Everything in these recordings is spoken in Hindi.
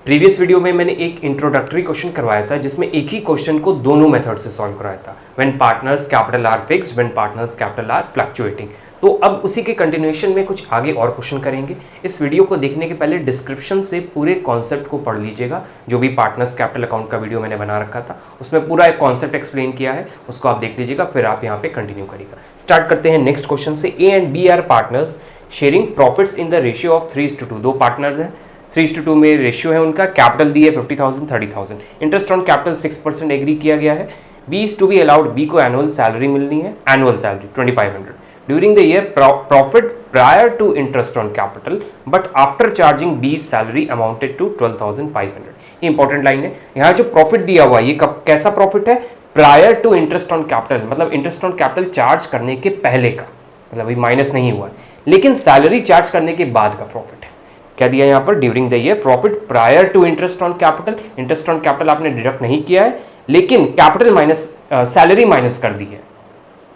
प्रीवियस वीडियो में मैंने एक इंट्रोडक्टरी क्वेश्चन करवाया था जिसमें एक ही क्वेश्चन को दोनों मेथड से सॉल्व कराया था, when partners capital R fixed, when partners capital R fluctuating. तो अब उसी के कंटिन्यूएशन में कुछ आगे और क्वेश्चन करेंगे। इस वीडियो को देखने के पहले डिस्क्रिप्शन से पूरे कॉन्सेप्ट को पढ़ लीजिएगा। जो भी पार्टनर्स कैपिटल अकाउंट का वीडियो मैंने बना रखा था उसमें पूरा एक कॉन्सेप्ट एक्सप्लेन किया है, उसको आप देख लीजिएगा, फिर आप यहाँ पे कंटिन्यू करिएगा। स्टार्ट करते हैं नेक्स्ट क्वेश्चन से। A and B are partners sharing profits in the ratio of 3:2। दो पार्टनर्स हैं, 3:2 में रेशियो है उनका। कैपिटल दी है 50,000 30,000। इंटरेस्ट ऑन कैपिटल 6% एग्री किया गया है। B is to be allowed, B को एनुअल सैलरी मिलनी है, annual salary 2500 during the year. Profit prior to interest on capital but after charging B salary amounted to 12,500। ये इंपॉर्टेंट लाइन है। यहाँ जो प्रॉफिट दिया हुआ है ये कैसा प्रॉफिट है? Prior to interest on capital, मतलब इंटरेस्ट ऑन कैपिटल चार्ज करने के पहले का, मतलब अभी माइनस नहीं हुआ है, लेकिन सैलरी चार्ज करने के बाद का प्रॉफिट है। क्या दिया यहाँ पर? During the year profit prior to interest on capital. Interest on capital आपने डिडक्ट नहीं किया है, लेकिन कैपिटल माइनस सैलरी माइनस कर दी है,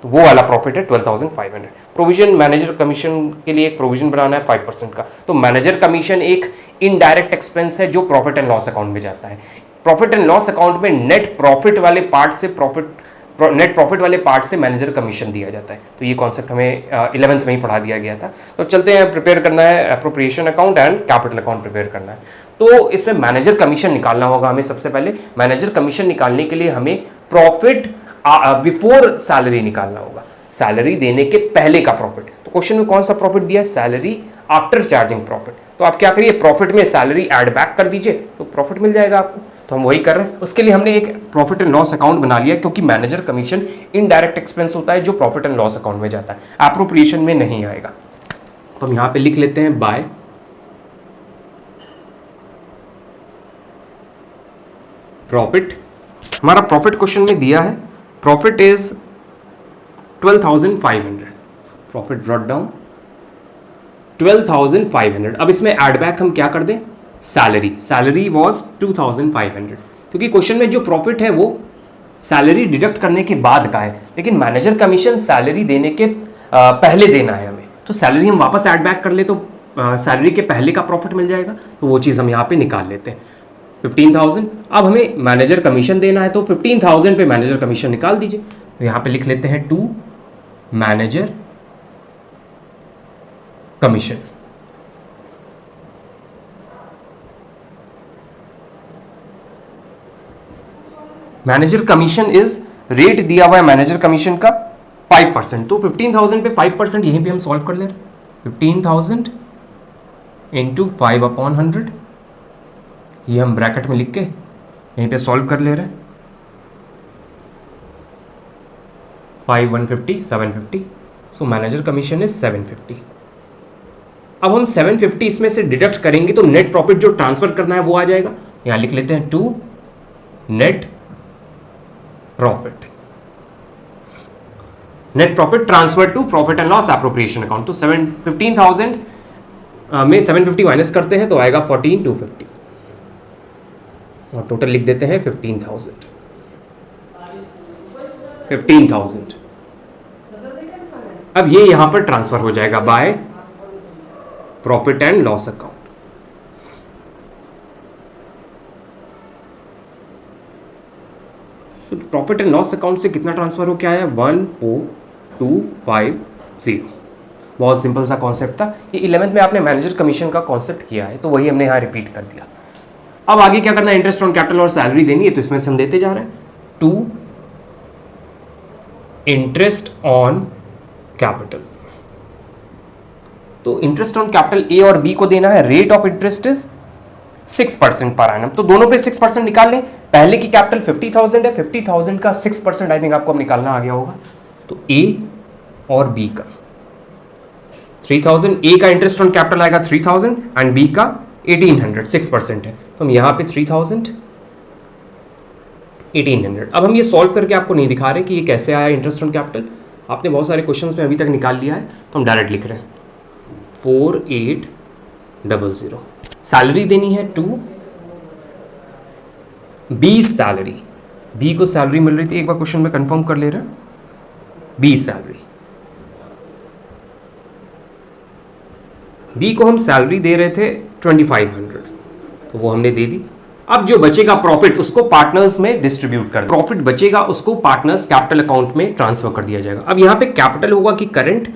तो वो वाला प्रॉफिट है 12,500। प्रोविजन, मैनेजर कमीशन के लिए एक प्रोविजन बनाना है 5% का। तो मैनेजर कमीशन एक इनडायरेक्ट एक्सपेंस है जो प्रॉफिट एंड लॉस अकाउंट में जाता है। प्रॉफिट एंड लॉस अकाउंट में नेट प्रॉफिट वाले पार्ट से मैनेजर कमीशन दिया जाता है। तो ये कॉन्सेप्ट हमें 11th में ही पढ़ा दिया गया था। तो चलते हैं, प्रिपेयर करना है appropriation account and capital account prepare करना है। तो इसमें मैनेजर कमीशन निकालना होगा हमें। सबसे पहले मैनेजर कमीशन निकालने के लिए हमें प्रॉफिट बिफोर सैलरी निकालना होगा, सैलरी देने के पहले का प्रॉफिट। तो क्वेश्चन में कौन सा प्रॉफिट दिया है? Salary after charging profit. तो आप क्या करिए, प्रॉफिट में सैलरी ऐड बैक कर दीजिए तो प्रॉफिट मिल जाएगा आपको। तो हम वही कर रहे हैं। उसके लिए हमने एक प्रॉफिट एंड लॉस अकाउंट बना लिया, क्योंकि मैनेजर कमीशन इनडायरेक्ट एक्सपेंस होता है जो प्रॉफिट एंड लॉस अकाउंट में जाता है, एप्रोप्रिएशन में नहीं आएगा। तो हम यहां पे लिख लेते हैं बाय प्रॉफिट। हमारा प्रॉफिट क्वेश्चन में दिया है, profit is 12,500। Profit brought down 12,500। अब इसमें एड बैक हम क्या कर दें? सैलरी वॉज 2,500, क्योंकि क्वेश्चन में जो प्रॉफिट है वो सैलरी डिडक्ट करने के बाद का है, लेकिन मैनेजर कमीशन सैलरी देने के पहले देना है हमें। तो सैलरी हम वापस ऐड बैक कर ले तो सैलरी के पहले का प्रॉफिट मिल जाएगा। तो वो चीज़ हम यहाँ पे निकाल लेते हैं, 15,000। अब हमें मैनेजर कमीशन देना है तो 15,000 पे मैनेजर कमीशन निकाल दीजिए। तो यहाँ पे लिख लेते हैं to manager commission. Manager commission is, rate दिया हुआ है मैनेजर कमीशन का 5%। तो 15,000 पे 5% यहीं पे हम सॉल्व कर ले रहे हैं। 15,000 इंटू 5/100, ये हम ब्रैकेट में लिख के यहीं पे सॉल्व कर ले रहे हैं। 5 150 750। So manager commission is 750। अब हम 750 इसमें से डिडक्ट करेंगे तो नेट प्रॉफिट जो ट्रांसफर करना है वो आ जाएगा। यहां लिख लेते हैं to net profit. Net profit transfer to profit and loss appropriation account. तो 15,000 में 750 माइनस करते हैं तो आएगा 14,250 और टोटल लिख देते हैं 15,000। अब ये यहां पर ट्रांसफर हो जाएगा by profit and loss account. तो प्रॉफिट एंड लॉस अकाउंट से कितना ट्रांसफर हो, क्या है? 14,250। बहुत सिंपल सा कॉन्सेप्ट था। ये 11th में आपने मैनेजर कमीशन का कॉन्सेप्ट किया है, तो वही हमने यहाँ रिपीट कर दिया। अब आगे क्या करना है? इंटरेस्ट ऑन कैपिटल और सैलरी देनी है, तो इसमें से हम देते जा रहे हैं। टू इंटरेस्ट ऑन कैपिटल, तो इंटरेस्ट ऑन कैपिटल ए और बी को देना है। Rate of interest is 6% per annum. तो दोनों पे 6% निकाल लें। पहले की कैपिटल 50,000 है, 50,000 का 6% आई थिंक आपको निकालना आ गया होगा। तो ए और बी का 3,000, ए का इंटरेस्ट ऑन कैपिटल आएगा 3,000 एंड बी का 1,800, 6% है। तो हम यहाँ पे 3,000 1,800। अब हम ये सॉल्व करके आपको नहीं दिखा रहे कि ये कैसे आया इंटरेस्ट ऑन कैपिटल, आपने बहुत सारे क्वेश्चंस में अभी तक निकाल लिया है, तो हम डायरेक्ट लिख रहे हैं 4,800। सैलरी देनी है टू बी सैलरी, बी को सैलरी मिल रही थी, एक बार क्वेश्चन में कंफर्म कर ले रहे हैं, बी सैलरी, बी को हम सैलरी दे रहे थे 2,500, तो वो हमने दे दी। अब जो बचेगा प्रॉफिट उसको पार्टनर्स में डिस्ट्रीब्यूट कर, प्रॉफिट बचेगा उसको पार्टनर्स कैपिटल अकाउंट में ट्रांसफर कर दिया जाएगा। अब यहाँ पे कैपिटल होगा कि करंट,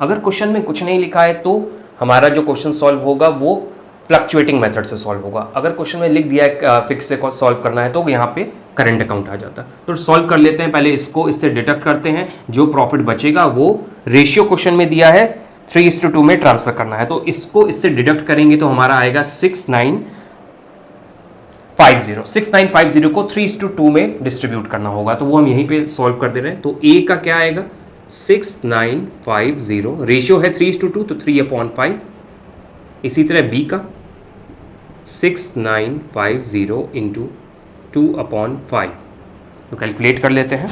अगर क्वेश्चन में कुछ नहीं लिखा है तो हमारा जो क्वेश्चन सॉल्व होगा वो फ्लक्चुएटिंग मेथड से सॉल्व होगा। अगर क्वेश्चन में लिख दिया है फिक्स से सॉल्व करना है तो यहाँ पे करंट अकाउंट आ जाता। तो सॉल्व कर लेते हैं, पहले इसको इससे डिडक्ट करते हैं, जो प्रॉफिट बचेगा वो रेशियो क्वेश्चन में दिया है 3:2 में ट्रांसफर करना है, तो इसको इससे डिडक्ट करेंगे तो हमारा आएगा 6950 को 3:2 में डिस्ट्रीब्यूट करना होगा, तो वो हम यहीं पे सॉल्व कर दे रहे हैं। तो ए का क्या आएगा 6950, रेशियो है 3:2 तो 3/5। इसी तरह बी का 6950 इंटू 2/5, तो कैलकुलेट कर लेते हैं।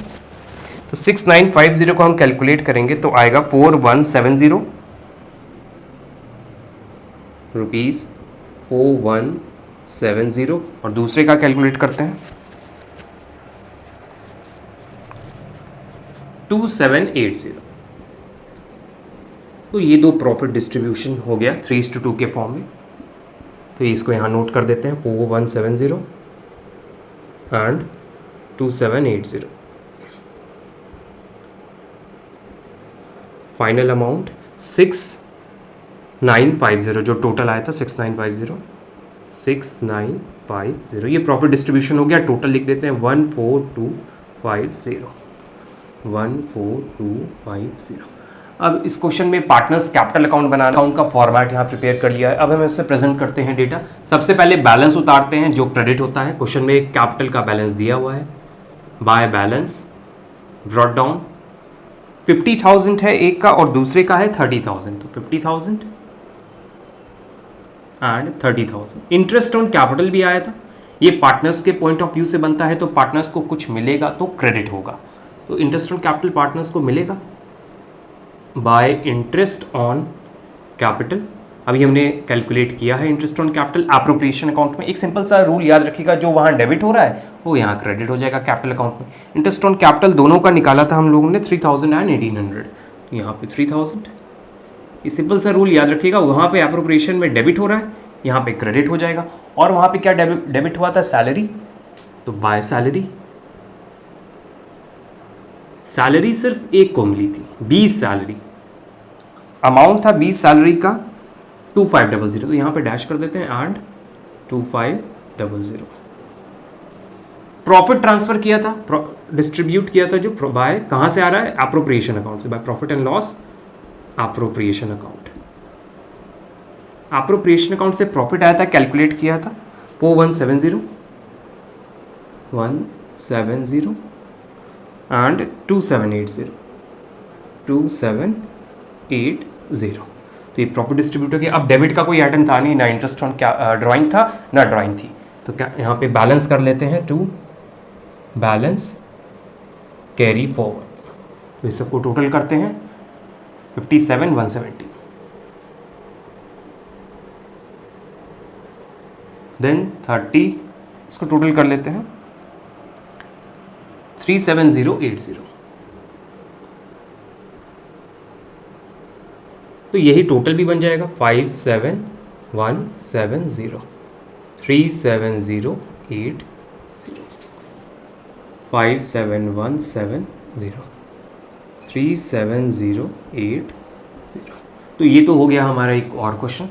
तो 6950 को हम कैलकुलेट करेंगे तो आएगा 4170 रुपीज़ 4170, और दूसरे का कैलकुलेट करते हैं 2780। तो ये दो प्रॉफिट डिस्ट्रीब्यूशन हो गया 3:2 के फॉर्म में, तो इसको यहाँ नोट कर देते हैं 4170 एंड 2780। फाइनल अमाउंट 6950, जो टोटल आया था 6950, ये प्रॉफिट डिस्ट्रीब्यूशन हो गया। टोटल लिख देते हैं 14250, 14250। अब इस क्वेश्चन में पार्टनर्स कैपिटल अकाउंट बनाना, अकाउंट का फॉर्मेट यहाँ प्रिपेयर कर लिया है। अब हम इससे प्रेजेंट करते हैं डेटा। सबसे पहले बैलेंस उतारते हैं जो क्रेडिट होता है। क्वेश्चन में कैपिटल का बैलेंस दिया हुआ है, बाय बैलेंस ब्रॉट डाउन 50,000 है एक का और दूसरे का है 30,000, तो 50,000 एंड 30,000। इंटरेस्ट ऑन कैपिटल भी आया था, ये पार्टनर्स के पॉइंट ऑफ व्यू से बनता है, तो पार्टनर्स को कुछ मिलेगा तो क्रेडिट होगा, तो इंटरेस्ट ऑन कैपिटल पार्टनर्स को मिलेगा बाय इंटरेस्ट ऑन कैपिटल। अभी हमने कैलकुलेट किया है interest on capital appropriation account में। एक सिंपल सा रूल याद रखिएगा, जो वहाँ डेबिट हो रहा है वो यहाँ क्रेडिट हो जाएगा कैपिटल अकाउंट में। इंटरेस्ट ऑन कैपिटल दोनों का निकाला था हम लोगों ने 3000 एंड 1800, यहाँ पे 3000। ये सिंपल सा रूल याद रखिएगा, वहाँ पे एप्रोप्रिएशन में डेबिट हो रहा है, यहाँ पे क्रेडिट हो जाएगा। और वहाँ पे क्या डेबिट हुआ था, सैलरी, तो बाय सैलरी। सैलरी सिर्फ एक को मिली थी, 20 सैलरी, अमाउंट था 20 सैलरी का 2500, तो यहाँ पे डैश कर देते हैं एंड 2500। प्रॉफिट ट्रांसफर किया था, डिस्ट्रीब्यूट किया था, जो बाय कहाँ से आ रहा है, एप्रोप्रिएशन अकाउंट से, by profit and loss appropriation account. Appropriation account से प्रॉफिट आया था, कैलकुलेट किया था 4170 एंड 2780। तो ये प्रॉफिट डिस्ट्रीब्यूट हो गया। अब डेबिट का कोई आइटम था नहीं, ना इंटरेस्ट ऑन ड्राइंग था ना ड्राइंग थी, तो क्या यहाँ पे बैलेंस कर लेते हैं, टू बैलेंस कैरी फॉरवर्ड। तो इस सबको टोटल करते हैं 57,170, देन 30, इसको टोटल कर लेते हैं 37080। तो यही टोटल भी बन जाएगा 57170, 37080, 57170, 37080। तो ये तो हो गया हमारा एक और क्वेश्चन।